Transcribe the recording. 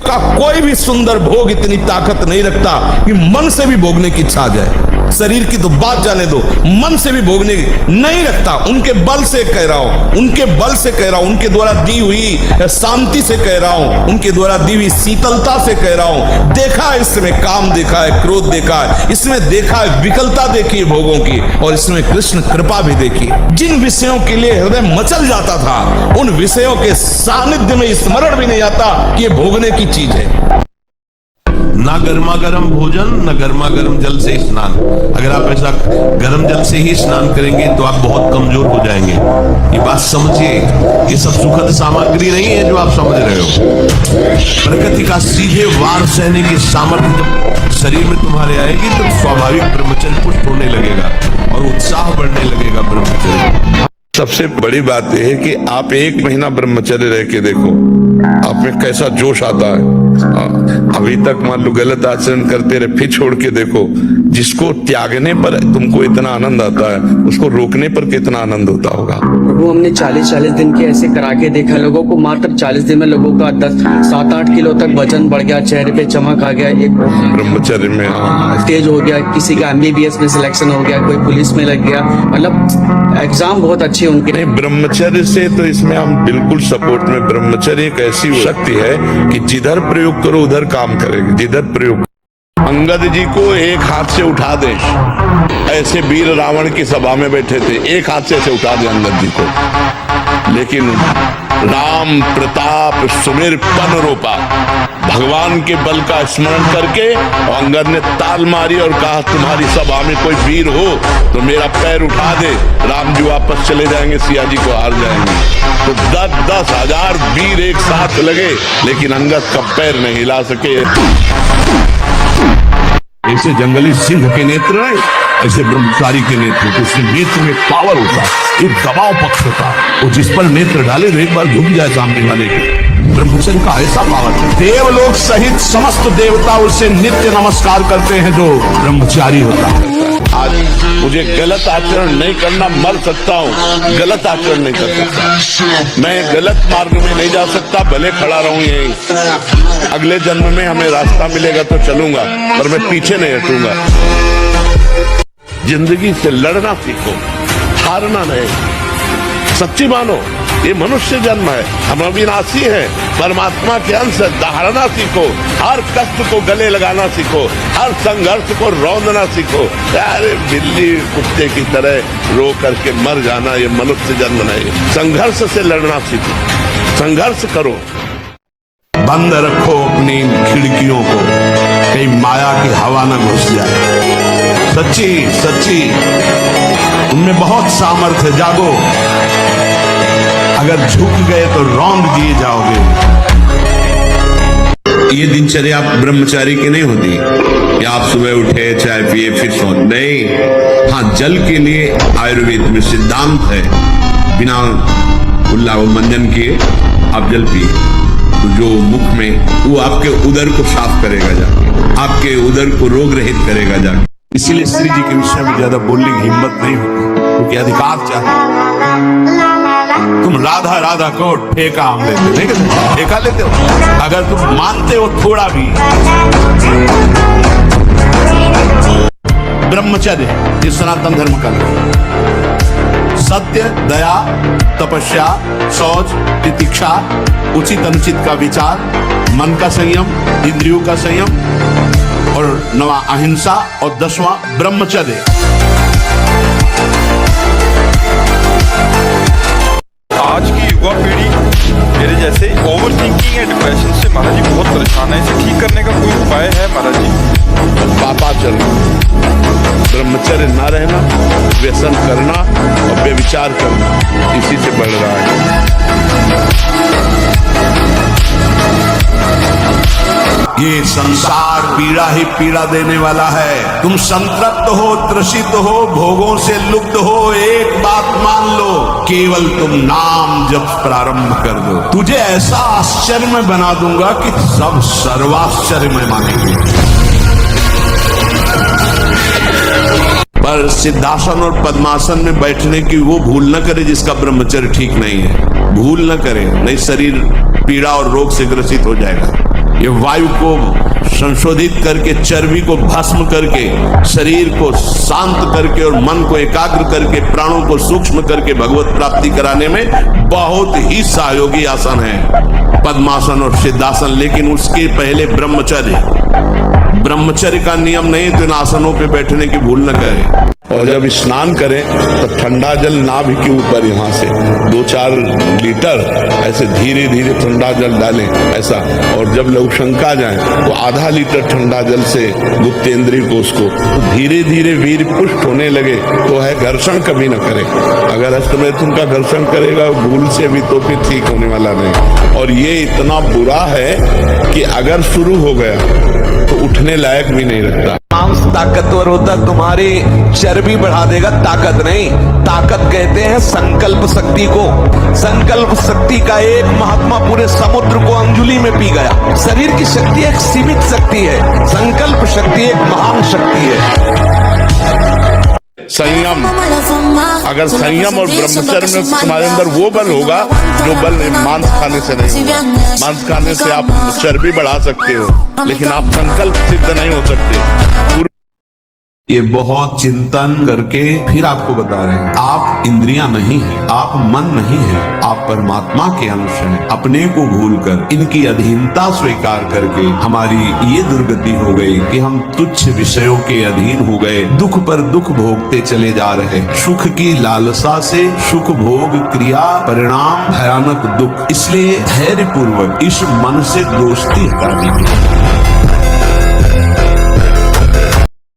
का कोई भी सुंदर भोग इतनी ताकत नहीं रखता कि मन से भी भोगने की इच्छा आ जाए। शरीर की तो बात जाने दो, मन से भी भोगने नहीं रखता। उनके बल से कह रहा हूं, उनके बल से कह रहा हूं, उनके द्वारा दी हुई शांति से कह रहा हूं, उनके द्वारा दी हुई शीतलता से कह रहा हूं। देखा है इसमें काम, देखा है क्रोध, देखा है इसमें, देखा है विकलता देखी है भोगों की, और इसमें कृष्ण कृपा भी देखी। जिन विषयों के लिए हृदय मचल जाता था, उन विषयों के सानिध्य में स्मरण भी नहीं आता कि ये भोगने की चीज है। ना गर्मा गर्म भोजन, न गर्मा गर्म जल से स्नान। अगर आप ऐसा गर्म जल से ही स्नान करेंगे तो आप बहुत कमजोर हो जाएंगे। ये बात समझिए, ये सब सुखद सामग्री नहीं है जो आप समझ रहे हो। प्रकृति का सीधे वार सहने की सामर्थ्य जब शरीर में तुम्हारे आएगी तो स्वाभाविक ब्रह्मचर्य पुष्ट होने लगेगा और उत्साह बढ़ने लगेगा ब्रह्मचर्य। सबसे बड़ी बात यह है कि आप 1 महीना ब्रह्मचर्य रह के देखो, आप में कैसा जोश आता है। अभी तक मान लो गलत आचरण करते रहे, फिर छोड़ के देखो। जिसको त्यागने पर तुमको इतना आनंद आता है, उसको रोकने पर कितना आनंद होता होगा। वो हमने 40-40 दिन के ऐसे करा के देखा लोगों को। मात्र 40 दिन में लोगों का 7-8 किलो तक वजन बढ़ गया, चेहरे पे चमक आ गया, एक ब्रह्मचर्य में तेज हो गया, किसी का MBBS में सिलेक्शन हो गया, कोई पुलिस में लग गया। मतलब एग्जाम बहुत अच्छे उनके। नहीं, ब्रह्मचर्य से तो इसमें हम बिल्कुल सपोर्ट में। ब्रह्मचर्य एक ऐसी शक्ति है कि जिधर प्रयोग करो उधर काम करेगी, जिधर प्रयोग। अंगद जी को एक हाथ से उठा दे, ऐसे वीर रावण की सभा में बैठे थे, एक हाथ से ऐसे उठा दे अंगद जी को, लेकिन राम प्रताप सुमेर पन रोपा, भगवान के बल का स्मरण करके और अंगद ने ताल मारी और कहा तुम्हारी सभा में कोई वीर हो तो मेरा पैर उठा दे। राम जी वापस चले जाएंगे, सिया जी को हार जाएंगे। तो 10-10 हजार वीर एक साथ लगे, लेकिन अंगद का पैर नहीं हिला सके। ऐसे जंगली सिंह के नेत्र है, ऐसे ब्रह्मचारी के नेत्र, तो उसके नेत्र में पावर होता है, एक दबाव पक्ष होता है। वो जिस पर नेत्र डाले तो एक बार झुक जाए सामने वाले के। ब्रह्मचर्य का ऐसा पावर है, देवलोक सहित समस्त देवता उसे नित्य नमस्कार करते हैं जो ब्रह्मचारी होता है। आज मुझे गलत आचरण नहीं करना, मर सकता हूँ, गलत आचरण नहीं कर सकता, मैं गलत मार्ग में नहीं जा सकता, भले खड़ा रहूं यहीं। अगले जन्म में हमें रास्ता मिलेगा तो चलूंगा, पर मैं पीछे नहीं हटूंगा। जिंदगी से लड़ना सीखो, हारना नहीं। सच्ची मानो, ये मनुष्य जन्म है, हम अविनाशी हैं, परमात्मा के अंश है। दहाड़ना सीखो, हर कष्ट को गले लगाना सीखो, हर संघर्ष को रौंदना सीखो। अरे बिल्ली कुत्ते की तरह रो करके मर जाना ये मनुष्य जन्म नहीं। संघर्ष से लड़ना सीखो, संघर्ष करो। बंद रखो अपनी खिड़कियों को, कहीं माया की हवा न घुस जाए। सच्ची सच्ची उनमें बहुत सामर्थ्य, जागो। अगर झुक गए तो रौंद दिए जाओगे। ये दिनचर्या आप ब्रह्मचारी की नहीं होती कि आप सुबह उठे, चाय पिए, फिर सो। नहीं, हाँ, जल के लिए आयुर्वेद में सिद्धांत है, बिना कुल्ला मंजन किए आप जल पिए, तो जो मुख में, वो आपके उदर को साफ करेगा जाके, आपके उदर को रोग रहित करेगा जाके। इसीलिए श्री जी के विषय में ज्यादा बोलने की हिम्मत नहीं होती, क्योंकि अधिकार चाहिए। तुम राधा राधा को ठेका हम लेते, नहीं कहते? ठेका लेते हो। अगर तुम मानते हो थोड़ा भी, ब्रह्मचर्य ये सनातन धर्म का है। सत्य, दया, तपस्या, शौच, तितिक्षा, उचित अनुचित का विचार, मन का संयम, इंद्रियों का संयम, और 9वां अहिंसा, और 10वां ब्रह्मचर्य। आज की युवा पीढ़ी मेरे जैसे ओवर थिंकिंग या डिप्रेशन से महाराज जी बहुत परेशान है। इसे ठीक करने का कोई उपाय है महाराज जी? पापाचरण, ब्रह्मचर्य न रहना, व्यसन करना और व्यभिचार करना, इसी से बढ़ रहा है। ये संसार पीड़ा ही पीड़ा देने वाला है। तुम संतृप्त हो, त्रसित हो, भोगों से लुप्त हो, एक बात मान लो, केवल तुम नाम जब प्रारंभ कर दो, तुझे ऐसा आश्चर्यमय बना दूंगा कि सब सर्वाश्चर्यमय मानेंगे। पर सिद्धासन और पद्मासन में बैठने की वो भूल न करे जिसका ब्रह्मचर्य ठीक नहीं है। भूल न करे, नहीं शरीर पीड़ा और रोग से ग्रसित हो जाएगा। ये वायु को संशोधित करके, चर्बी को भस्म करके, शरीर को शांत करके और मन को एकाग्र करके, प्राणों को सूक्ष्म करके भगवत प्राप्ति कराने में बहुत ही सहयोगी आसन है पद्मासन और सिद्धासन। लेकिन उसके पहले ब्रह्मचर्य का नियम नहीं, तो इन आसनों पे बैठने की भूल न करें। और जब स्नान करें तो ठंडा जल नाभि के ऊपर यहाँ से 2-4 लीटर ऐसे धीरे धीरे ठंडा जल डालें ऐसा। और जब लघुशंका जाए तो आधा लीटर ठंडा जल से गुप्तेंद्रिय को उसको धीरे धीरे वीर पुष्ट होने लगे तो है घर्षण कभी न करे। अगर हस्तमैथुन का घर्षण करेगा भूल से भी तो फिर ठीक होने वाला नहीं। और ये इतना बुरा है कि अगर शुरू हो गया तो उठने लायक भी नहीं रखता। मांस ताकतवर होता, तुम्हारी चर्बी बढ़ा देगा, ताकत नहीं। ताकत कहते हैं संकल्प शक्ति को। संकल्प शक्ति का एक महात्मा पूरे समुद्र को अंजुली में पी गया। शरीर की शक्ति एक सीमित शक्ति है, संकल्प शक्ति एक महान शक्ति है। संयम, अगर संयम और ब्रह्मचर्य में तुम्हारे अंदर वो बल होगा जो बल मांस खाने से नहीं होगा। मांस खाने से आप चर्बी बढ़ा सकते हो लेकिन आप संकल्प सिद्ध नहीं हो सकते। ये बहुत चिंतन करके फिर आपको बता रहे हैं, आप इंद्रियां नहीं हैं, आप मन नहीं हैं, आप परमात्मा के अंश हैं। अपने को भूलकर इनकी अधीनता स्वीकार करके हमारी ये दुर्गति हो गई कि हम तुच्छ विषयों के अधीन हो गए, दुख पर दुख भोगते चले जा रहे। सुख की लालसा से सुख भोग क्रिया परिणाम भयानक दुख। इसलिए धैर्य पूर्वक इस मन से दोस्ती हटा दीजिए।